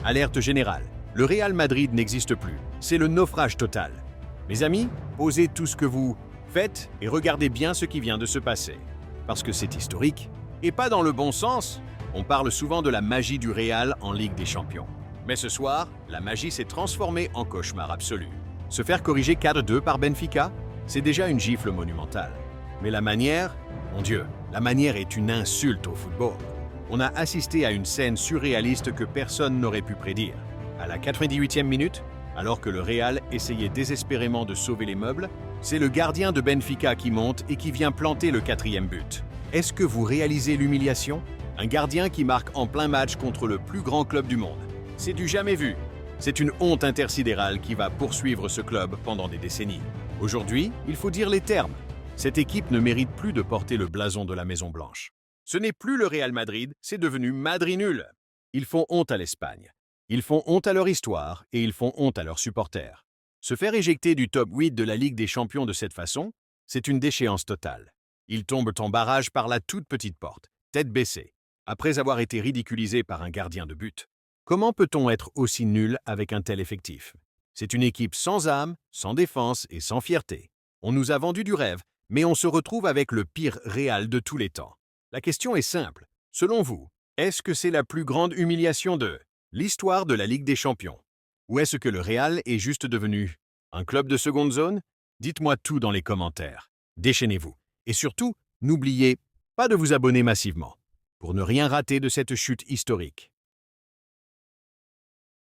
Alerte générale. Le Real Madrid n'existe plus. C'est le naufrage total. Mes amis, posez tout ce que vous faites et regardez bien ce qui vient de se passer. Parce que c'est historique. Et pas dans le bon sens. On parle souvent de la magie du Real en Ligue des Champions. Mais ce soir, la magie s'est transformée en cauchemar absolu. Se faire corriger 4-2 par Benfica, c'est déjà une gifle monumentale. Mais la manière, mon Dieu, la manière est une insulte au football. On a assisté à une scène surréaliste que personne n'aurait pu prédire. À la 98e minute, alors que le Real essayait désespérément de sauver les meubles, c'est le gardien de Benfica qui monte et qui vient planter le 4e but. Est-ce que vous réalisez l'humiliation? Un gardien qui marque en plein match contre le plus grand club du monde. C'est du jamais vu. C'est une honte intersidérale qui va poursuivre ce club pendant des décennies. Aujourd'hui, il faut dire les termes. Cette équipe ne mérite plus de porter le blason de la Maison-Blanche. Ce n'est plus le Real Madrid, c'est devenu Madrid-nul. Ils font honte à l'Espagne. Ils font honte à leur histoire et ils font honte à leurs supporters. Se faire éjecter du top 8 de la Ligue des Champions de cette façon, c'est une déchéance totale. Ils tombent en barrage par la toute petite porte, tête baissée, après avoir été ridiculisés par un gardien de but. Comment peut-on être aussi nul avec un tel effectif? C'est une équipe sans âme, sans défense et sans fierté. On nous a vendu du rêve, mais on se retrouve avec le pire Real de tous les temps. La question est simple. Selon vous, est-ce que c'est la plus grande humiliation de l'histoire de la Ligue des Champions? Ou est-ce que le Real est juste devenu un club de seconde zone? Dites-moi tout dans les commentaires. Déchaînez-vous. Et surtout, n'oubliez pas de vous abonner massivement pour ne rien rater de cette chute historique.